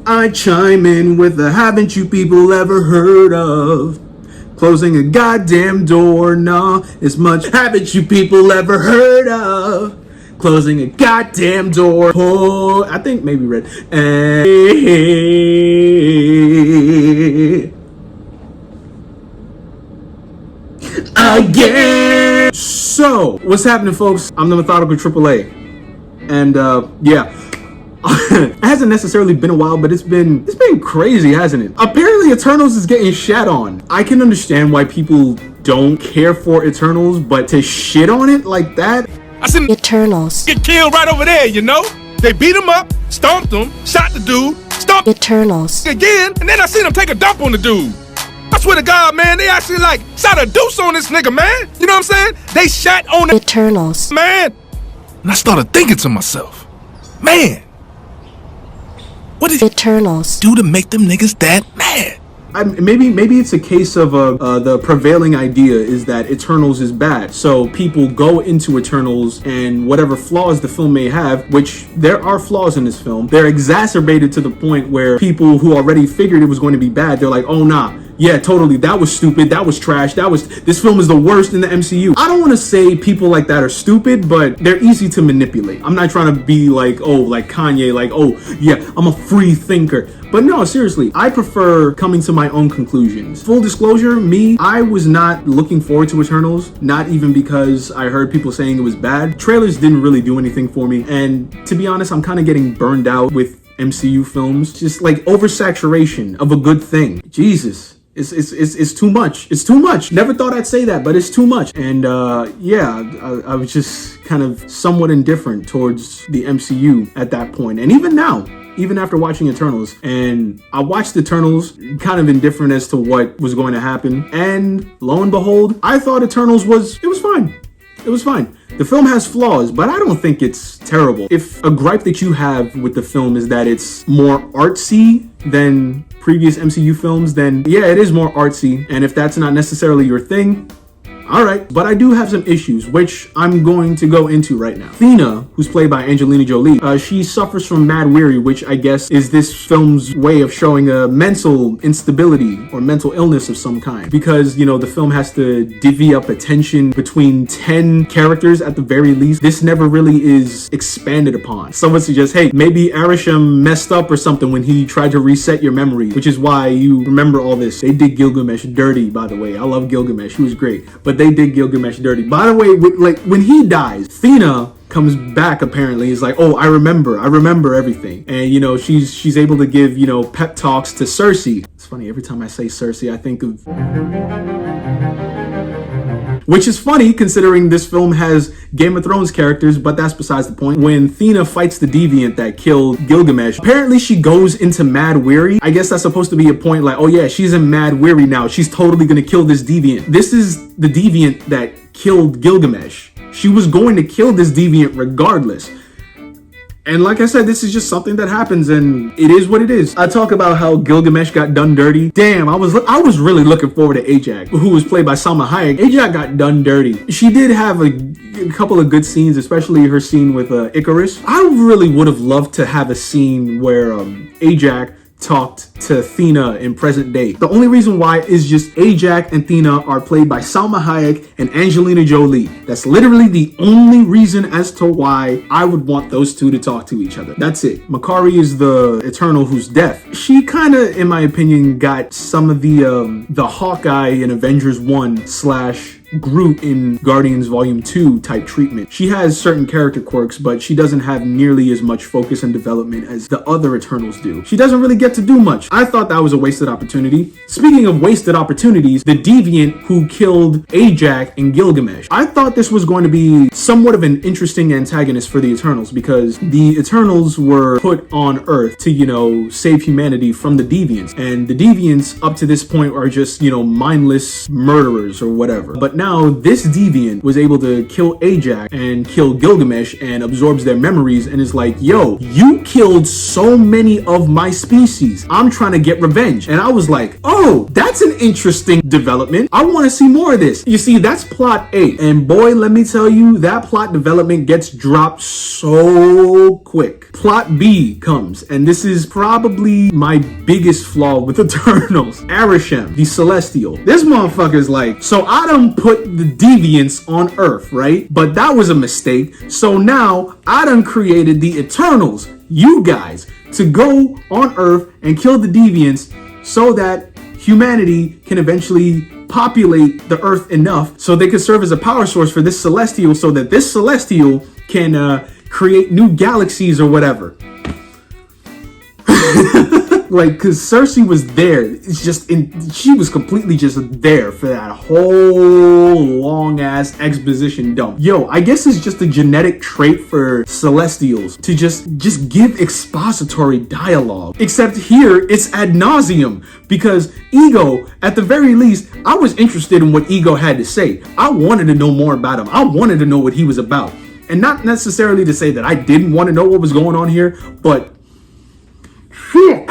I chime in with the haven't you people ever heard of? Closing a goddamn door, nah, it's much haven't you people ever heard of? Closing a goddamn door. Oh, I think maybe red. Again. So, what's happening, folks? I'm the Methodical AAA, and yeah. It hasn't necessarily been a while, but it's been crazy, hasn't it? Apparently Eternals is getting shat on. I can understand why people don't care for Eternals, but to shit on it like that? I seen Eternals get killed right over there, you know? They beat him up, stomped him, shot the dude, stomped Eternals again, and then I seen him take a dump on the dude. I swear to God, man, they actually like shot a deuce on this nigga, man. You know what I'm saying? They shot on the Eternals, man. And I started thinking to myself, man, what did Eternals do to make them niggas that mad? Maybe it's a case of the prevailing idea is that Eternals is bad, so people go into Eternals and whatever flaws the film may have, which there are flaws in this film, they're exacerbated to the point where people who already figured it was going to be bad, they're like, oh nah, yeah, totally, that was stupid, that was trash, this film is the worst in the MCU. I don't want to say people like that are stupid, but they're easy to manipulate. I'm not trying to be like, oh, like Kanye, like, oh yeah, I'm a free thinker. But no, seriously, I prefer coming to my own conclusions. Full disclosure, I was not looking forward to Eternals, not even because I heard people saying it was bad. Trailers didn't really do anything for me, and to be honest, I'm kind of getting burned out with MCU films. Just like oversaturation of a good thing. Jesus. It's too much. It's too much. Never thought I'd say that, but it's too much. And yeah, I was just kind of somewhat indifferent towards the MCU at that point. And even now, even after watching Eternals, and I watched Eternals kind of indifferent as to what was going to happen. And lo and behold, I thought Eternals was fine. It was fine. The film has flaws, but I don't think it's terrible. If a gripe that you have with the film is that it's more artsy than previous MCU films, then yeah, it is more artsy. And if that's not necessarily your thing, all right. But I do have some issues, which I'm going to go into right now. Thena, who's played by Angelina Jolie, she suffers from mad weary, which I guess is this film's way of showing a mental instability or mental illness of some kind. Because, you know, the film has to divvy up attention between 10 characters at the very least. This never really is expanded upon. Someone suggests, hey, maybe Arishem messed up or something when he tried to reset your memory, which is why you remember all this. They did Gilgamesh dirty, by the way. I love Gilgamesh. He was great. But they did Gilgamesh dirty. By the way, like when he dies, Thena comes back apparently. He's like, oh, I remember everything. And you know, she's able to give, you know, pep talks to Cersei. It's funny, every time I say Cersei, I think of... Which is funny considering this film has Game of Thrones characters, but that's besides the point. When Thena fights the deviant that killed Gilgamesh, apparently she goes into mad weary. I guess that's supposed to be a point like, oh yeah, she's in mad weary now. She's totally gonna kill this deviant. This is the deviant that killed Gilgamesh. She was going to kill this deviant regardless. And like I said, this is just something that happens and it is what it is. I talk about how Gilgamesh got done dirty. Damn, I was really looking forward to Ajak, who was played by Salma Hayek. Ajak got done dirty. She did have a couple of good scenes, especially her scene with Icarus. I really would have loved to have a scene where Ajak talked to Thena in present day. The only reason why is just Ajak and Thena are played by Salma Hayek and Angelina Jolie. That's literally the only reason as to why I would want those two to talk to each other. That's it. Makari is the Eternal who's deaf. She kind of, in my opinion, got some of the Hawkeye in Avengers 1 / Groot in Guardians Volume 2 type treatment. She has certain character quirks, but she doesn't have nearly as much focus and development as the other Eternals do. She doesn't really get to do much. I thought that was a wasted opportunity. Speaking of wasted opportunities, the deviant who killed Ajak and Gilgamesh. I thought this was going to be somewhat of an interesting antagonist for the Eternals because the Eternals were put on Earth to, you know, save humanity from the deviants. And the deviants up to this point are just, you know, mindless murderers or whatever. But But now this deviant was able to kill Ajax and kill Gilgamesh and absorbs their memories and is like, yo, you killed so many of my species. I'm trying to get revenge. And I was like, oh, that's an interesting development. I want to see more of this. You see, that's plot A. And boy, let me tell you, that plot development gets dropped so quick. Plot B comes, and this is probably my biggest flaw with Eternals. Arishem, the Celestial. This motherfucker's like, so I done put the deviants on Earth, right? But that was a mistake. So now I done created the Eternals, you guys, to go on Earth and kill the deviants so that humanity can eventually populate the Earth enough so they can serve as a power source for this Celestial, so that this Celestial can create new galaxies or whatever. Like, cause Cersei was there. It's just she was completely just there for that whole long ass exposition dump. Yo, I guess it's just a genetic trait for Celestials to just give expository dialogue. Except here it's ad nauseum, because Ego, at the very least, I was interested in what Ego had to say. I wanted to know more about him. I wanted to know what he was about. And not necessarily to say that I didn't want to know what was going on here, but shit.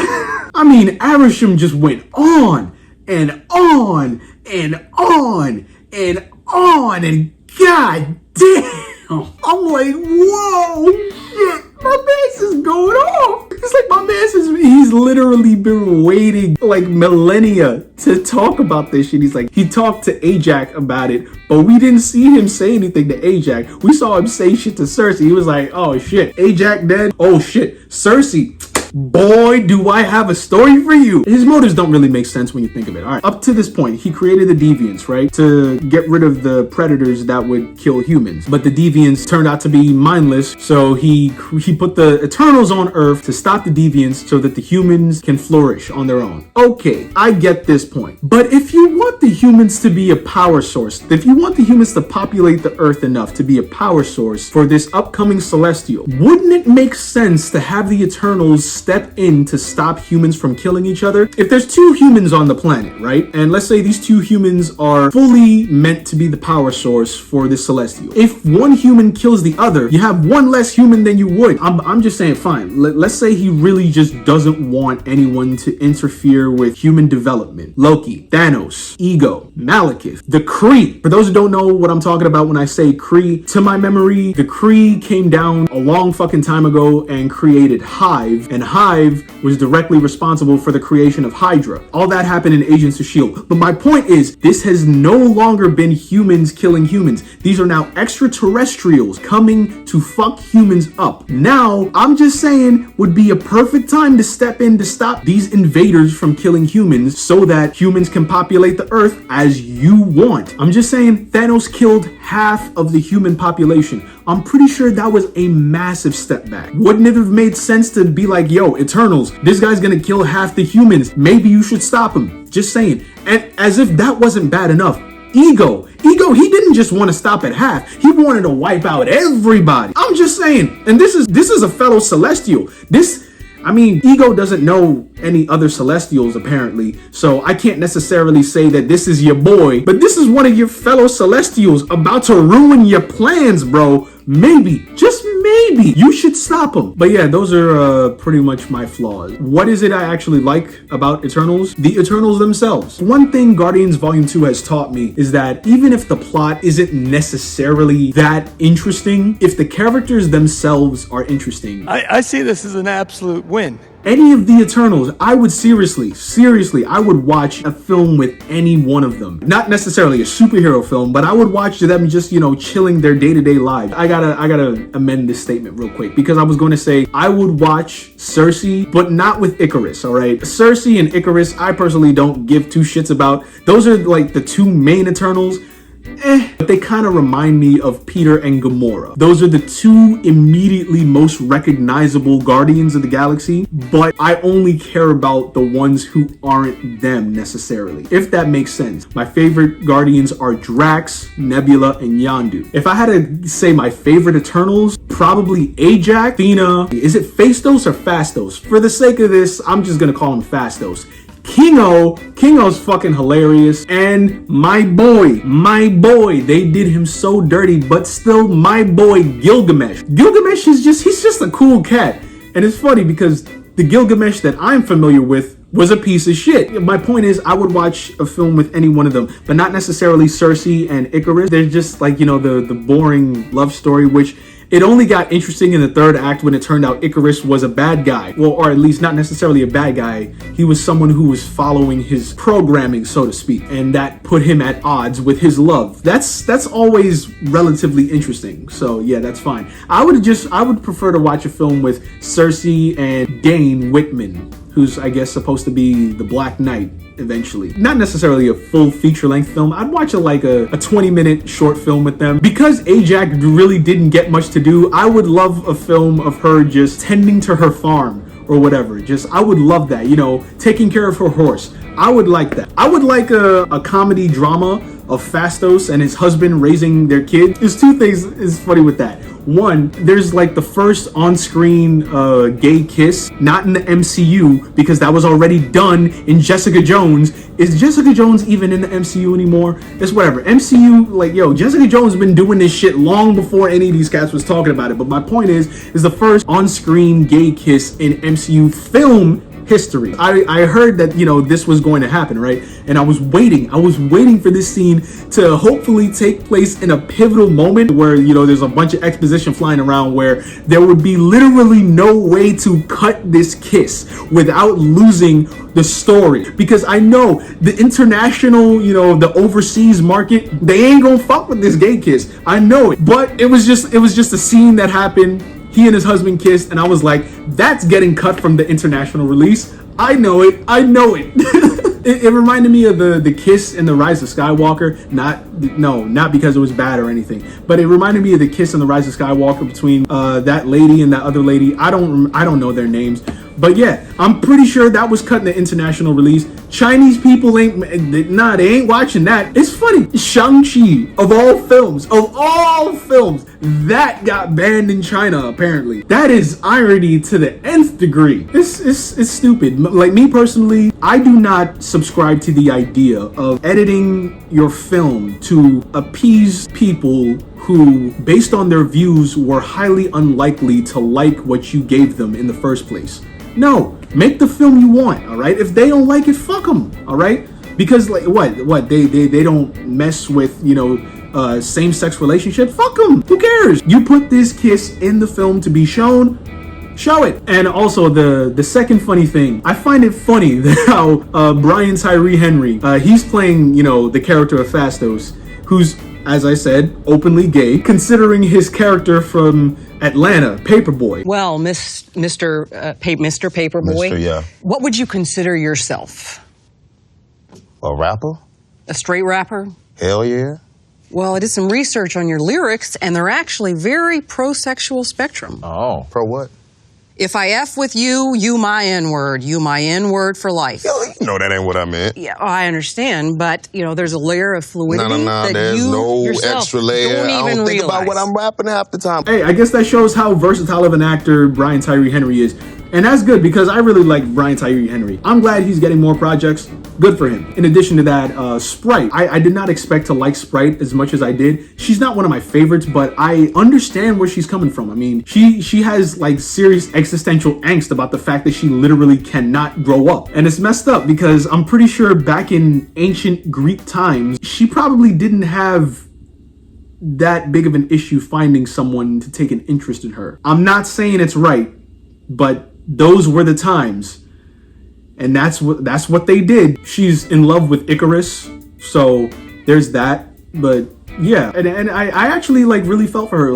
I mean, Arishem just went on and on and on and on, and god damn, I'm like, whoa, shit, my man's is going off. It's like my man's he's literally been waiting like millennia to talk about this shit. He's like, he talked to Ajax about it, but we didn't see him say anything to Ajax. We saw him say shit to Cersei. He was like, oh shit, Ajax dead? Oh shit, Cersei, boy, do I have a story for you. His motives don't really make sense when you think of it. All right, up to this point, he created the deviants, right, to get rid of the predators that would kill humans. But the deviants turned out to be mindless, so he put the Eternals on Earth to stop the deviants so that the humans can flourish on their own. Okay, I get this point. But if you want the humans to be a power source, if you want the humans to populate the Earth enough to be a power source for this upcoming Celestial, wouldn't it make sense to have the Eternals step in to stop humans from killing each other? If there's two humans on the planet, right? And let's say these two humans are fully meant to be the power source for this Celestial. If one human kills the other, you have one less human than you would. I'm just saying, fine. Let's say he really just doesn't want anyone to interfere with human development. Loki, Thanos, Ego, Malekith, the Kree. For those who don't know what I'm talking about when I say Kree, to my memory, the Kree came down a long fucking time ago and created Hive, and Hive was directly responsible for the creation of Hydra. All that happened in Agents of S.H.I.E.L.D. But my point is, this has no longer been humans killing humans. These are now extraterrestrials coming to fuck humans up. Now, I'm just saying, would be a perfect time to step in to stop these invaders from killing humans so that humans can populate the Earth as you want. I'm just saying, Thanos killed half of the human population. I'm pretty sure that was a massive step back. Wouldn't it have made sense to be like, yo, Eternals, this guy's gonna kill half the humans. Maybe you should stop him. Just saying. And as if that wasn't bad enough, Ego, he didn't just want to stop at half. He wanted to wipe out everybody. I'm just saying. And this is a fellow Celestial. Ego doesn't know any other Celestials apparently, so I can't necessarily say that this is your boy, but this is one of your fellow Celestials about to ruin your plans, bro. Maybe, just maybe, you should stop him. But yeah, those are pretty much my flaws. What is it I actually like about Eternals? The Eternals themselves. One thing Guardians Volume 2 has taught me is that even if the plot isn't necessarily that interesting, if the characters themselves are interesting, I see this as an absolute win. Any of the Eternals, I would seriously, I would watch a film with any one of them. Not necessarily a superhero film, but I would watch them just, chilling their day-to-day lives. I gotta amend this statement real quick, because I was going to say I would watch Cersei, but not with Icarus, all right? Cersei and Icarus, I personally don't give two shits about. Those are like the two main Eternals. But they kind of remind me of Peter and Gamora. Those are the two immediately most recognizable Guardians of the Galaxy, but I only care about the ones who aren't them necessarily, if that makes sense. My favorite Guardians are Drax, Nebula, and Yondu. If I had to say my favorite Eternals, probably Ajax, Athena, is it Phastos or Fastos? For the sake of this, I'm just gonna call him Fastos. Kingo's fucking hilarious. And my boy, they did him so dirty, but still my boy Gilgamesh. Gilgamesh he's just a cool cat. And it's funny because the Gilgamesh that I'm familiar with was a piece of shit. My point is, I would watch a film with any one of them, but not necessarily Cersei and Icarus. They're just like, the boring love story, which it only got interesting in the third act when it turned out Icarus was a bad guy. Well, or at least not necessarily a bad guy. He was someone who was following his programming, so to speak, and that put him at odds with his love. That's always relatively interesting. So yeah, that's fine. I would prefer to watch a film with Cersei and Dane Whitman, who's I guess supposed to be the Black Knight eventually. Not necessarily a full feature-length film. I'd watch a 20-minute short film with them. Because Ajax really didn't get much to do, I would love a film of her just tending to her farm or whatever. I would love that, taking care of her horse. I would like that. I would like a comedy drama of Fastos and his husband raising their kid. There's two things is funny with that. One, there's the first on-screen gay kiss, not in the MCU, because that was already done in Jessica Jones. Is Jessica Jones even in the MCU anymore? It's whatever. MCU, Jessica Jones has been doing this shit long before any of these cats was talking about it. But my point is the first on-screen gay kiss in MCU film history. I heard that, this was going to happen, right? And I was waiting for this scene to hopefully take place in a pivotal moment where, there's a bunch of exposition flying around where there would be literally no way to cut this kiss without losing the story. Because I know the international, the overseas market, they ain't gonna fuck with this gay kiss. I know it. But it was just a scene that happened. He and his husband kissed, and I was like, that's getting cut from the international release. I know it. It reminded me of the kiss in The Rise of Skywalker. Not because it was bad or anything, but it reminded me of the kiss in The Rise of Skywalker between that lady and that other lady. I don't know their names. But yeah, I'm pretty sure that was cut in the international release. Chinese people they ain't watching that. It's funny. Shang-Chi, of all films, that got banned in China, apparently. That is irony to the nth degree. It's stupid. Like me personally, I do not subscribe to the idea of editing your film to appease people who, based on their views, were highly unlikely to like what you gave them in the first place. No, make the film you want, all right? If they don't like it, fuck them, all right? Because what? They don't mess with, same-sex relationships? Fuck them. Who cares? You put this kiss in the film to be shown, show it. And also the second funny thing, I find it funny that how Brian Tyree Henry, he's playing, the character of Fastos, who's, as I said, openly gay, considering his character from Atlanta, Paperboy. Well, Mr. Paperboy, Mr. Yeah. What would you consider yourself? A rapper? A straight rapper? Hell yeah. Well, I did some research on your lyrics, and they're actually very pro-sexual spectrum. Oh. Pro what? If I F with you, you my N-word. You my N-word for life. Yo, you know that ain't what I meant. Yeah, I understand, but, there's a layer of fluidity No, that there's you no yourself extra layer. don't even I don't think realize. about what I'm rapping half the time. Hey, I guess that shows how versatile of an actor Brian Tyree Henry is. And that's good because I really like Brian Tyree Henry. I'm glad he's getting more projects. Good for him. In addition to that, Sprite. I did not expect to like Sprite as much as I did. She's not one of my favorites, but I understand where she's coming from. I mean, she has serious existential angst about the fact that she literally cannot grow up. And it's messed up because I'm pretty sure back in ancient Greek times, she probably didn't have that big of an issue finding someone to take an interest in her. I'm not saying it's right, but those were the times, and that's what they did. She's in love with Icarus, so there's that. But yeah, and I actually really felt for her.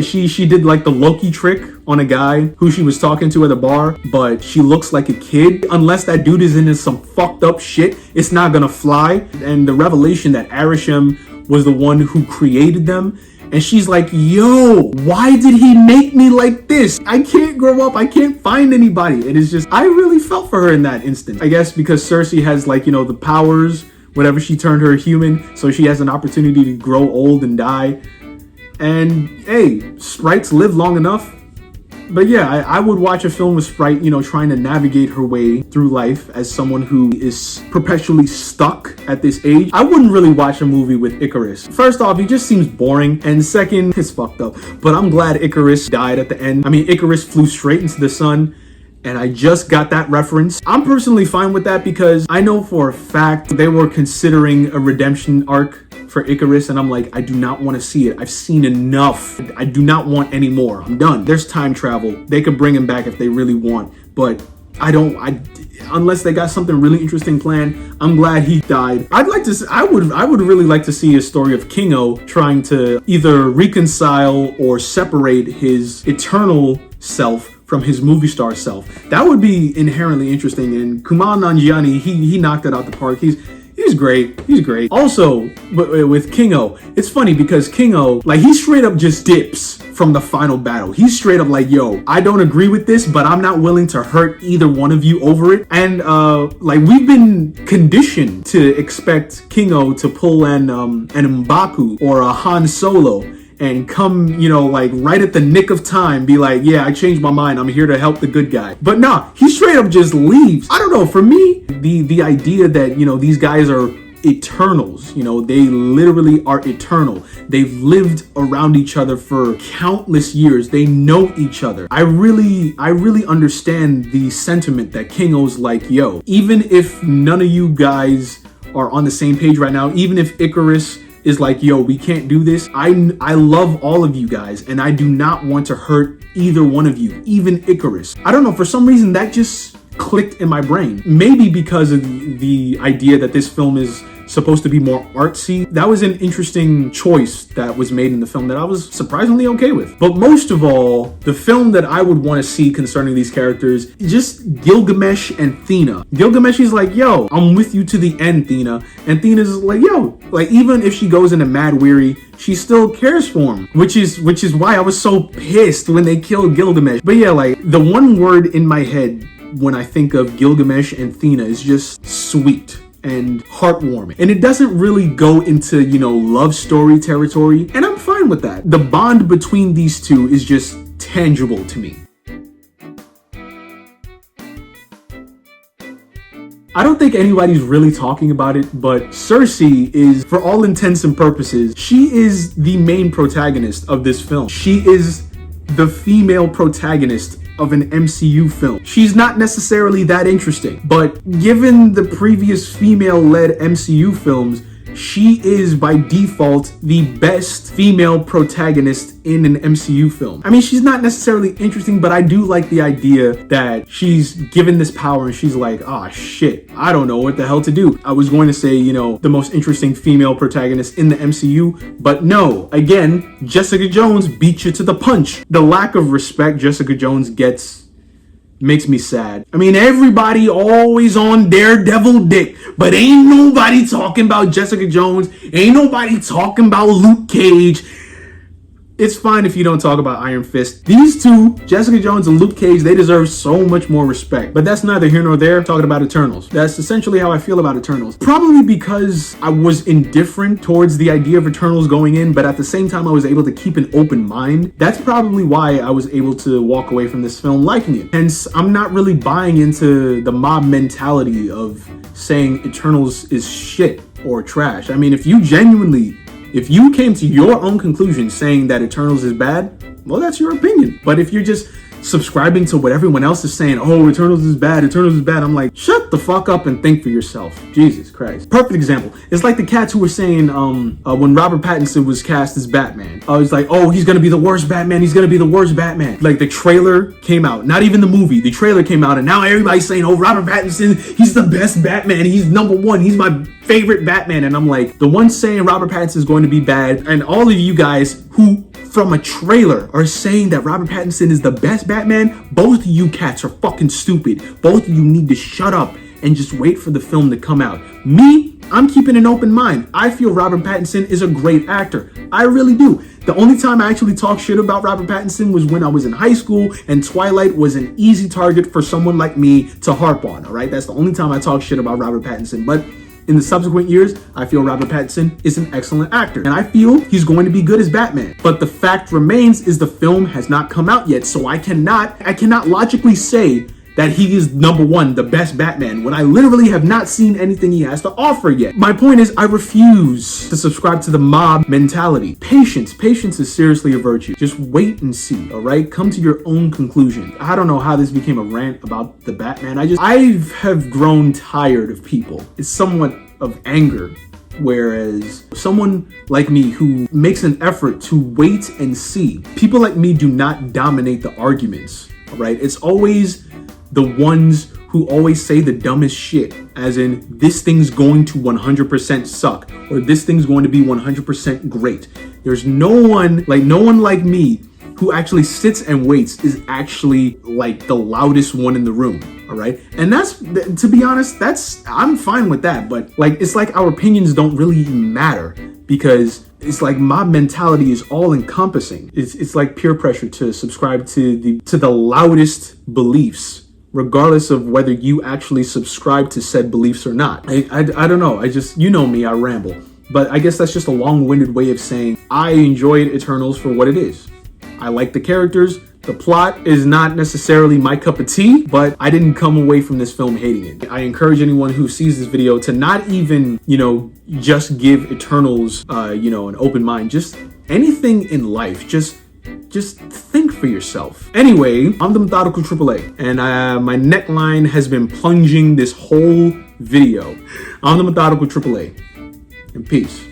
She did the Loki trick on a guy who she was talking to at a bar, but she looks like a kid. Unless that dude is into some fucked up shit, it's not gonna fly. And the revelation that Arishem was the one who created them. And she's like, yo, why did he make me like this? I can't grow up. I can't find anybody. And it's just, I really felt for her in that instant. I guess because Cersei has the powers, whenever she turned her human. So she has an opportunity to grow old and die. And hey, sprites live long enough. But yeah, I would watch a film with Sprite, trying to navigate her way through life as someone who is perpetually stuck at this age. I wouldn't really watch a movie with Icarus. First off, he just seems boring, and second, it's fucked up. But I'm glad Icarus died at the end. I mean, Icarus flew straight into the sun, and I just got that reference. I'm personally fine with that because I know for a fact they were considering a redemption arc for Icarus, and I'm like, I do not want to see it. I've seen enough. I do not want any more. I'm done. There's time travel. They could bring him back if they really want, but unless they got something really interesting planned. I'm glad he died. I would really like to see a story of Kingo trying to either reconcile or separate his eternal self from his movie star self. That would be inherently interesting, and Kumail Nanjiani, he knocked it out the park. He's great. He's great. Also, with Kingo, it's funny because Kingo, like, he straight up just dips from the final battle. He's straight up like, yo, I don't agree with this, but I'm not willing to hurt either one of you over it. And like, we've been conditioned to expect Kingo to pull an M'Baku or a Han Solo and come, like right at the nick of time, be like, yeah, I changed my mind. I'm here to help the good guy. But nah, he straight up just leaves. I don't know. For me, the idea that, these guys are eternals, they literally are eternal. They've lived around each other for countless years. They know each other. I really understand the sentiment that Kingo's like, yo, even if none of you guys are on the same page right now, even if Icarus is like, yo, we can't do this. I love all of you guys, and I do not want to hurt either one of you, even Icarus. I don't know, for some reason that just clicked in my brain. Maybe because of the idea that this film is supposed to be more artsy. That was an interesting choice that was made in the film that I was surprisingly okay with. But most of all, the film that I would want to see concerning these characters, just Gilgamesh and Thena. Gilgamesh is like, yo, I'm with you to the end, Thena. And Thena's like, yo, like, even if she goes into Mad Weary, she still cares for him, which is why I was so pissed when they killed Gilgamesh. But yeah, like, the one word in my head when I think of Gilgamesh and Thena is just sweet and heartwarming. And it doesn't really go into, love story territory, and I'm fine with that. The bond between these two is just tangible to me. I don't think anybody's really talking about it, but Cersei is, for all intents and purposes, she is the main protagonist of this film. She is the female protagonist of an MCU film. She's not necessarily that interesting, but given the previous female-led MCU films, she is by default the best female protagonist in an MCU film. I mean, she's not necessarily interesting, but I do like the idea that she's given this power and she's like, ah, shit, I don't know what the hell to do. I was going to say, the most interesting female protagonist in the MCU, but no, again, Jessica Jones beat you to the punch. The lack of respect Jessica Jones gets makes me sad. I mean, everybody always on Daredevil dick, but ain't nobody talking about Jessica Jones. Ain't nobody talking about Luke Cage. It's fine if you don't talk about Iron Fist. These two, Jessica Jones and Luke Cage, they deserve so much more respect. But that's neither here nor there. Talking about Eternals. That's essentially how I feel about Eternals. Probably because I was indifferent towards the idea of Eternals going in, but at the same time I was able to keep an open mind. That's probably why I was able to walk away from this film liking it. Hence, I'm not really buying into the mob mentality of saying Eternals is shit or trash. I mean, if you came to your own conclusion saying that Eternals is bad, well, that's your opinion. But if you're just subscribing to what everyone else is saying, oh, Eternals is bad, I'm like, shut the fuck up and think for yourself. Jesus Christ. Perfect example. It's like the cats who were saying when Robert Pattinson was cast as Batman. It's like, oh, he's gonna be the worst Batman, Like, the trailer came out, not even the movie, the trailer came out, and now everybody's saying, oh, Robert Pattinson, he's the best Batman, he's number one, he's my favorite Batman. And I'm like, the ones saying Robert Pattinson is going to be bad, and all of you guys who from a trailer are saying that Robert Pattinson is the best Batman, both of you cats are fucking stupid. Both of you need to shut up and just wait for the film to come out. Me, I'm keeping an open mind. I feel Robert Pattinson is a great actor. I really do. The only time I actually talked shit about Robert Pattinson was when I was in high school and Twilight was an easy target for someone like me to harp on, all right? That's the only time I talk shit about Robert Pattinson. But in the subsequent years, I feel Robert Pattinson is an excellent actor, and I feel he's going to be good as Batman. But the fact remains is the film has not come out yet, so I cannot logically say that he is number one, the best Batman, when I literally have not seen anything he has to offer yet. My point is, I refuse to subscribe to the mob mentality. Patience is seriously a virtue. Just wait and see, all right? Come to your own conclusion. I don't know how this became a rant about the Batman. I have grown tired of people. It's somewhat of anger. Whereas someone like me who makes an effort to wait and see, people like me do not dominate the arguments, all right? It's always the ones who always say the dumbest shit, as in, this thing's going to 100% suck, or this thing's going to be 100% great. There's no one like me who actually sits and waits is actually like the loudest one in the room, all right? And that's, to be honest, I'm fine with that, but like, it's like our opinions don't really matter, because it's like mob mentality is all encompassing. It's like peer pressure to subscribe to the loudest beliefs, regardless of whether you actually subscribe to said beliefs or not. I don't know. You know me, I ramble. But I guess that's just a long-winded way of saying I enjoyed Eternals for what it is. I like the characters. The plot is not necessarily my cup of tea, but I didn't come away from this film hating it. I encourage anyone who sees this video to not even, just give Eternals, an open mind. Just anything in life, just think for yourself. Anyway, I'm the Methodical AAA, and my neckline has been plunging this whole video. I'm the Methodical AAA, and peace.